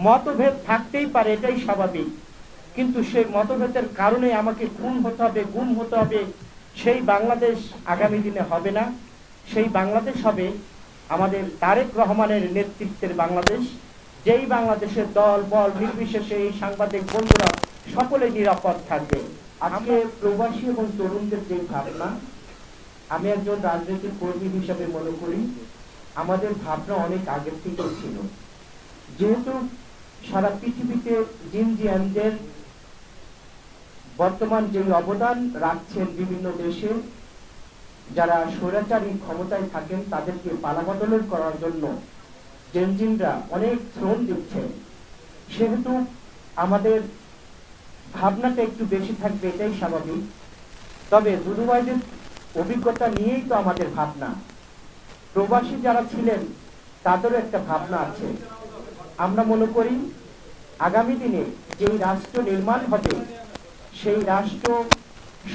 মতভেদ থাকতেই পারে, এটাই স্বাভাবিক, কিন্তু সেই মতভেদের কারণে আমাকে খুন হতে হবে, গুম হতে হবে, সেই বাংলাদেশ আগামী দিনে হবে না। সেই বাংলাদেশ হবে আমাদের তারেক রহমানের নেতৃত্বের বাংলাদেশ, যেই বাংলাদেশের দল বল নির্বিশেষে এই সাংবাদিক বন্ধুরা সকলে নিরাপদ থাকবে। আজকে প্রবাসী এবং তরুণদের যে ভাবনা, আমি একজন রাজনৈতিক কর্মী হিসেবে মনে করি আমাদের ভাবনা অনেক আগের থেকে ছিল। যেহেতু সারা পৃথিবীতে জিনজিয়ানদের বর্তমান যে অবদান রাখছেন বিভিন্ন দেশে, যারা স্বৈরাচারী ক্ষমতায় থাকেন তাদেরকে পালাবদল করার জন্য জেনজিনরা অনেক শ্রম দিচ্ছেন, সেহেতু আমাদের ভাবনাটা একটু বেশি থাকবে, এটাই স্বাভাবিক। তবে দুদুভাইদের অভিজ্ঞতা নিয়েই তো আমাদের ভাবনা। প্রবাসী যারা ছিলেন তাদেরও একটা ভাবনা আছে। আমরা মনে করি আগামী দিনে যেই রাষ্ট্র নির্মাণ হবে সেই রাষ্ট্র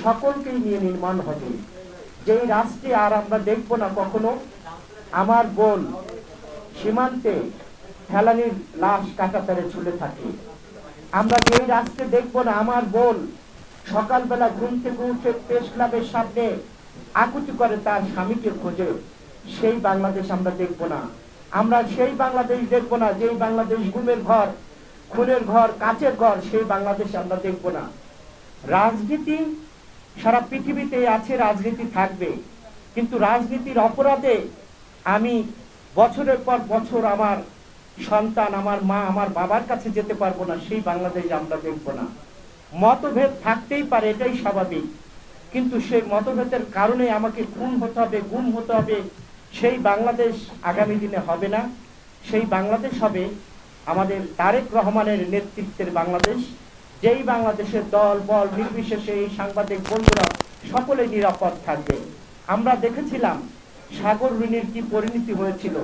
সকলকেই নিয়ে নির্মাণ হবে। যেই রাষ্ট্রে আর আমরা দেখব না কখনো আমার বোন সীমান্তে ফেলানির লাশ কাঁটাতারে ঝুলে থাকে। আমরা যেই রাষ্ট্রে দেখব না আমার বোন সকালবেলা ঘুম থেকে উঠে প্রেস ক্লাবের সামনে আকুতি করে তার স্বামীকে খোঁজে, সেই বাংলাদেশ আমরা দেখব না। আমরা সেই বাংলাদেশ দেখব না যেই বাংলাদেশ গুমের ঘর, খুনের ঘর, কাচের ঘর, সেই বাংলাদেশ আমরা দেখব না। রাজনীতি সারা পৃথিবীতে আছে, রাজনীতি থাকবে, কিন্তু রাজনীতির অপরাধে আমি বছরের পর বছর আমার সন্তান, আমার মা, আমার বাবার কাছে যেতে পারবো না, সেই বাংলাদেশ আমরা দেখব না। মতভেদ থাকতেই পারে, এটাই স্বাভাবিক, কিন্তু সেই মতভেদের কারণে আমাকে খুন হতে হবে, গুম হতে হবে, সেই বাংলাদেশ আগামী দিনে হবে না। সেই বাংলাদেশ হবে আমাদের তারেক রহমানের নেতৃত্বের বাংলাদেশ, যেই বাংলাদেশের দল বল নির্বিশেষে এই সাংবাদিক বন্ধুরা সকলে নিরাপদ থাকবে। আমরা দেখেছিলাম সাগর রুনির কি পরিণতি হয়েছিল,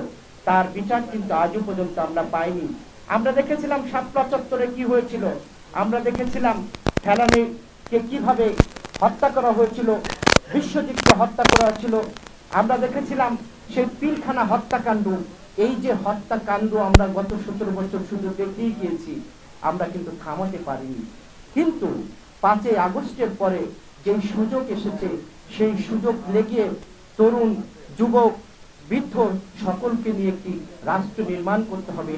তার বিচার কিন্তু আজও পর্যন্ত আমরা পাইনি। আমরা দেখেছিলাম শাপলা চত্বরে কি হয়েছিল, আমরা দেখেছিলাম ফেলানিকে কিভাবে হত্যা করা হয়েছিল, বিশ্বজিৎকে হত্যা করা হয়েছিল, আমরা দেখেছিলাম সেই পিলখানা হত্যাকাণ্ড। এই যে হত্যাকাণ্ড আমরা গত 17 বছর শুধু দেখেই গিয়েছি, আমরা কিন্তু থামাতে পারিনি। কিন্তু 5ই আগস্টের পরে যে সুযোগ এসেছে, সেই সুযোগ লেগে তরুণ, যুবক, বৃদ্ধ সকলকে নিয়ে একটি রাষ্ট্র নির্মাণ করতে হবে।